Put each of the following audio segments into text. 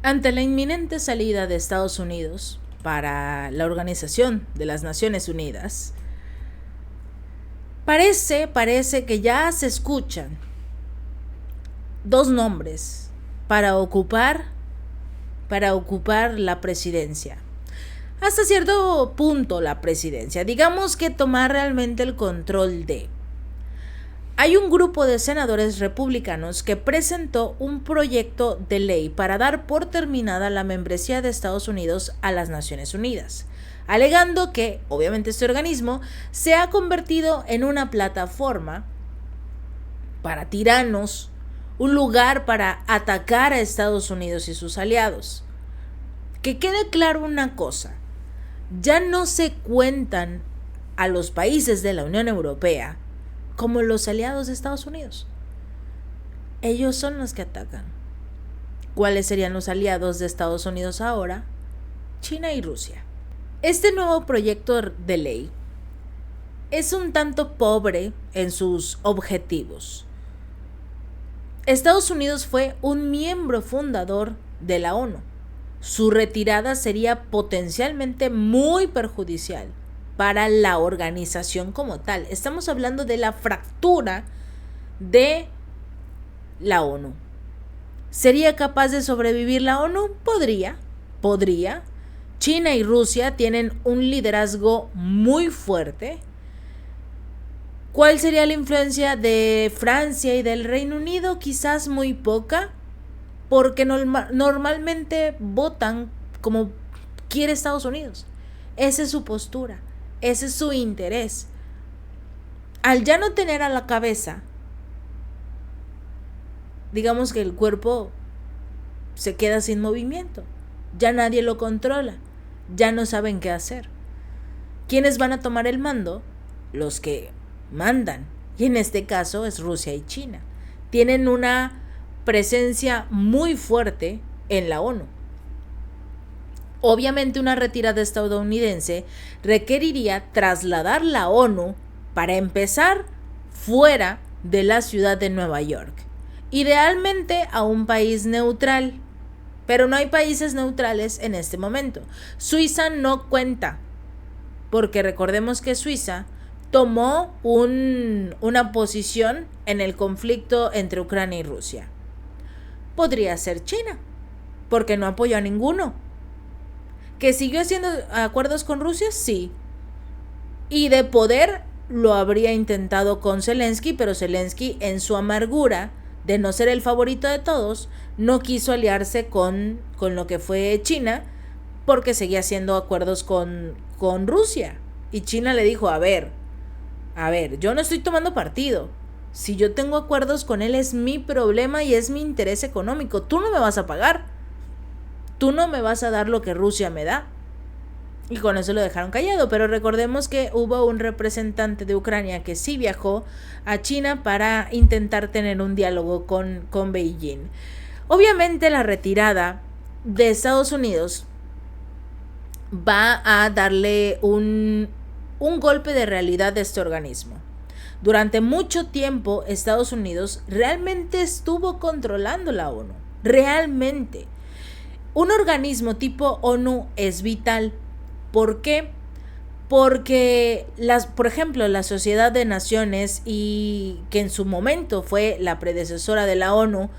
Ante la inminente salida de Estados Unidos para la Organización de las Naciones Unidas, parece que ya se escuchan dos nombres para ocupar la presidencia. Hasta cierto punto la presidencia, digamos que tomar realmente el control de. Hay un grupo de senadores republicanos que presentó un proyecto de ley para dar por terminada la membresía de Estados Unidos a las Naciones Unidas, alegando que, obviamente, este organismo se ha convertido en una plataforma para tiranos, un lugar para atacar a Estados Unidos y sus aliados. Que quede claro una cosa, ya no se cuentan a los países de la Unión Europea como los aliados de Estados Unidos. Ellos son los que atacan. ¿Cuáles serían los aliados de Estados Unidos ahora? China y Rusia. Este nuevo proyecto de ley es un tanto pobre en sus objetivos. Estados Unidos fue un miembro fundador de la ONU. Su retirada sería potencialmente muy perjudicial para la organización como tal. Estamos hablando de la fractura de la ONU. ¿Sería capaz de sobrevivir la ONU? Podría. China y Rusia tienen un liderazgo muy fuerte. ¿Cuál sería la influencia de Francia y del Reino Unido? Quizás muy poca, porque normalmente votan como quiere Estados Unidos. Esa es su postura. Ese es su interés. Al ya no tener a la cabeza, digamos que el cuerpo se queda sin movimiento. Ya nadie lo controla. Ya no saben qué hacer. ¿Quiénes van a tomar el mando? Los que mandan. Y en este caso es Rusia y China. Tienen una presencia muy fuerte en la ONU. Obviamente una retirada estadounidense requeriría trasladar la ONU, para empezar, fuera de la ciudad de Nueva York. Idealmente a un país neutral, pero no hay países neutrales en este momento. Suiza no cuenta, porque recordemos que Suiza tomó una posición en el conflicto entre Ucrania y Rusia. Podría ser China, porque no apoyó a ninguno. ¿Que siguió haciendo acuerdos con Rusia? Sí. Y de poder lo habría intentado con Zelensky, pero Zelensky, en su amargura de no ser el favorito de todos, no quiso aliarse con lo que fue China, porque seguía haciendo acuerdos con Rusia. Y China le dijo, a ver, yo no estoy tomando partido. Si yo tengo acuerdos con él es mi problema y es mi interés económico. Tú no me vas a pagar. Tú no me vas a dar lo que Rusia me da. Y con eso lo dejaron callado. Pero recordemos que hubo un representante de Ucrania que sí viajó a China para intentar tener un diálogo con Beijing. Obviamente la retirada de Estados Unidos va a darle un golpe de realidad a este organismo. Durante mucho tiempo Estados Unidos realmente estuvo controlando la ONU. Realmente. Un organismo tipo ONU es vital. ¿Por qué? Porque, por ejemplo, la Sociedad de Naciones, y que en su momento fue la predecesora de la ONU,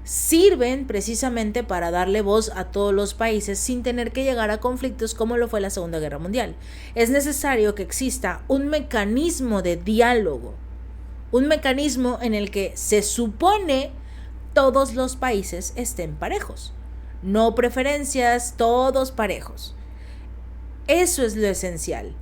sirven precisamente para darle voz a todos los países sin tener que llegar a conflictos como lo fue la Segunda Guerra Mundial. Es necesario que exista un mecanismo de diálogo, un mecanismo en el que se supone todos los países estén parejos. No preferencias, todos parejos. Eso es lo esencial.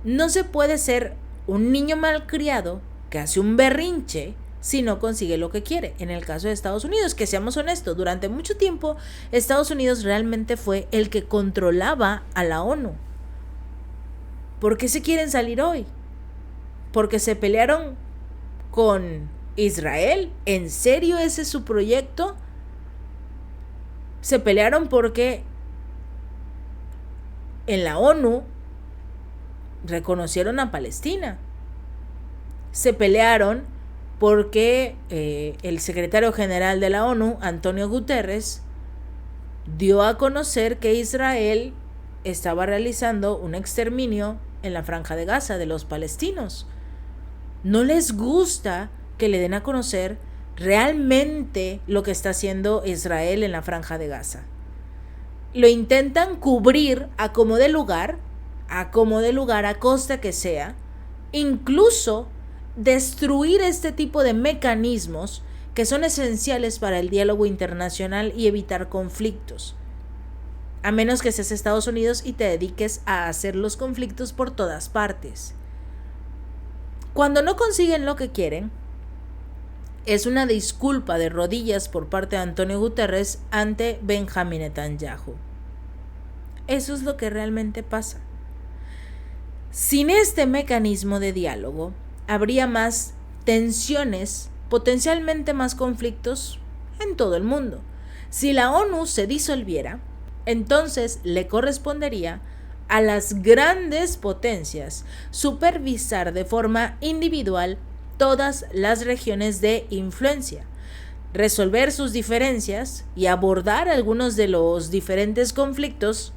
No se puede ser un niño malcriado que hace un berrinche si no consigue lo que quiere. En el caso de Estados Unidos, que seamos honestos, durante mucho tiempo Estados Unidos realmente fue el que controlaba a la ONU. ¿Por qué se quieren salir hoy? Porque se pelearon con Israel. ¿En serio ese es su proyecto? Se pelearon porque en la ONU reconocieron a Palestina. Se pelearon porque el secretario general de la ONU, Antonio Guterres, dio a conocer que Israel estaba realizando un exterminio en la Franja de Gaza de los palestinos. No les gusta que le den a conocer realmente lo que está haciendo Israel en la Franja de Gaza. Lo intentan cubrir a como de lugar, a costa que sea, incluso destruir este tipo de mecanismos que son esenciales para el diálogo internacional y evitar conflictos. A menos que seas Estados Unidos y te dediques a hacer los conflictos por todas partes. Cuando no consiguen lo que quieren, es una disculpa de rodillas por parte de Antonio Guterres ante Benjamin Netanyahu. Eso es lo que realmente pasa. Sin este mecanismo de diálogo, habría más tensiones, potencialmente más conflictos en todo el mundo. Si la ONU se disolviera, entonces le correspondería a las grandes potencias supervisar de forma individual todas las regiones de influencia, resolver sus diferencias y abordar algunos de los diferentes conflictos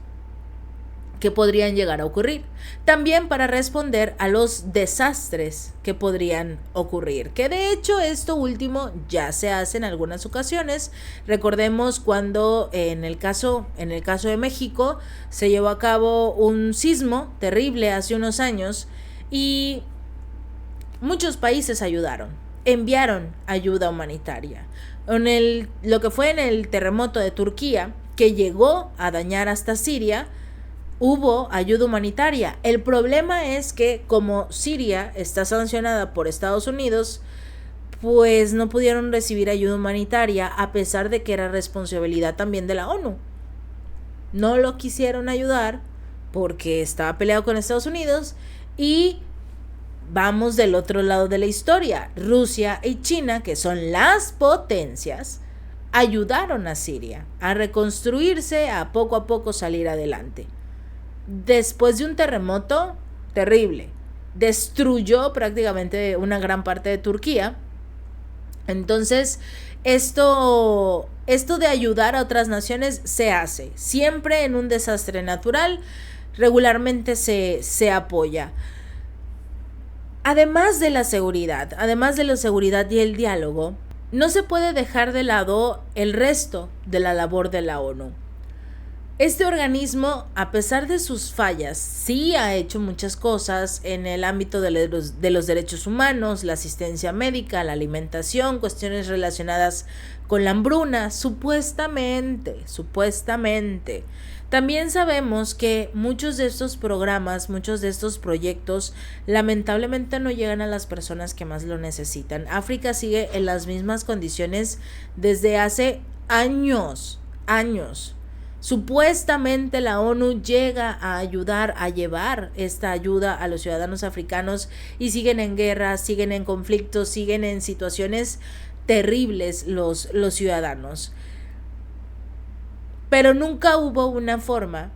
que podrían llegar a ocurrir. También para responder a los desastres que podrían ocurrir, que de hecho esto último ya se hace en algunas ocasiones. Recordemos cuando en el caso de México se llevó a cabo un sismo terrible hace unos años y muchos países ayudaron, enviaron ayuda humanitaria. Lo que fue en el terremoto de Turquía, que llegó a dañar hasta Siria, hubo ayuda humanitaria. El problema es que como Siria está sancionada por Estados Unidos, pues no pudieron recibir ayuda humanitaria a pesar de que era responsabilidad también de la ONU. No lo quisieron ayudar porque estaba peleado con Estados Unidos y vamos del otro lado de la historia. Rusia y China, que son las potencias, ayudaron a Siria a reconstruirse, a poco salir adelante. Después de un terremoto terrible, destruyó prácticamente una gran parte de Turquía. Entonces, esto de ayudar a otras naciones se hace. Siempre en un desastre natural, regularmente se apoya. Además de la seguridad y el diálogo, no se puede dejar de lado el resto de la labor de la ONU. Este organismo, a pesar de sus fallas, sí ha hecho muchas cosas en el ámbito de los derechos humanos, la asistencia médica, la alimentación, cuestiones relacionadas con la hambruna, supuestamente. También sabemos que muchos de estos programas, muchos de estos proyectos, lamentablemente no llegan a las personas que más lo necesitan. África sigue en las mismas condiciones desde hace años. Supuestamente la ONU llega a ayudar a llevar esta ayuda a los ciudadanos africanos y siguen en guerra, siguen en conflictos, siguen en situaciones terribles los ciudadanos. Pero nunca hubo una forma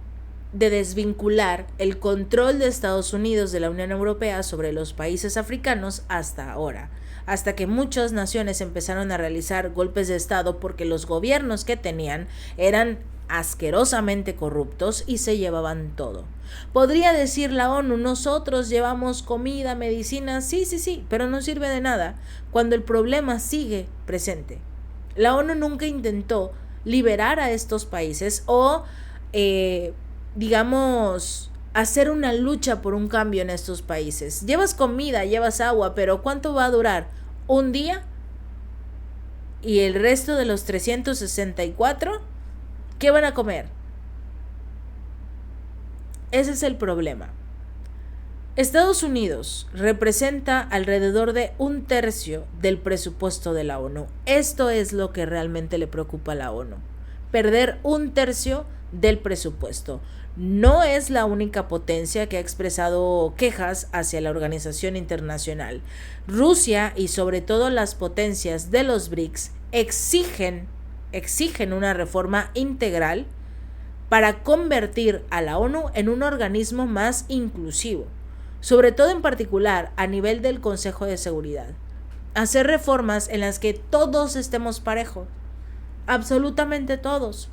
de desvincular el control de Estados Unidos de la Unión Europea sobre los países africanos hasta ahora, hasta que muchas naciones empezaron a realizar golpes de estado porque los gobiernos que tenían eran asquerosamente corruptos y se llevaban todo. Podría decir la ONU, nosotros llevamos comida, medicina, sí, pero no sirve de nada cuando el problema sigue presente. La ONU nunca intentó liberar a estos países o, hacer una lucha por un cambio en estos países. Llevas comida, llevas agua, pero ¿cuánto va a durar? ¿Un día? ¿Y el resto de los 364? ¿Qué van a comer? Ese es el problema. Estados Unidos representa alrededor de 1/3 del presupuesto de la ONU. Esto es lo que realmente le preocupa a la ONU. Perder 1/3 del presupuesto. No es la única potencia que ha expresado quejas hacia la organización internacional. Rusia y sobre todo las potencias de los BRICS exigen una reforma integral para convertir a la ONU en un organismo más inclusivo, sobre todo en particular a nivel del Consejo de Seguridad. Hacer reformas en las que todos estemos parejos, absolutamente todos,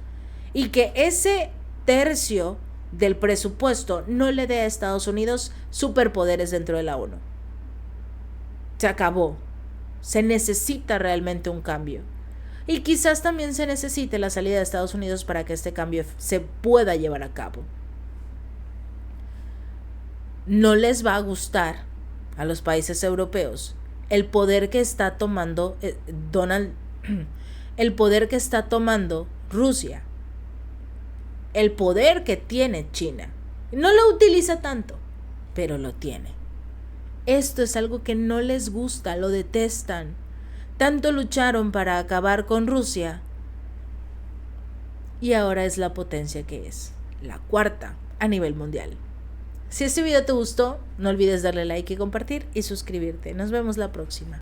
y que ese tercio del presupuesto no le dé a Estados Unidos superpoderes dentro de la ONU. Se acabó. Se necesita realmente un cambio. Y quizás también se necesite la salida de Estados Unidos para que este cambio se pueda llevar a cabo. No les va a gustar a los países europeos el poder que está tomando el poder que está tomando Rusia, el poder que tiene China. No lo utiliza tanto, pero lo tiene. Esto es algo que no les gusta, lo detestan. Tanto lucharon para acabar con Rusia y ahora es la potencia que es, la cuarta a nivel mundial. Si este video te gustó, no olvides darle like y compartir y suscribirte. Nos vemos la próxima.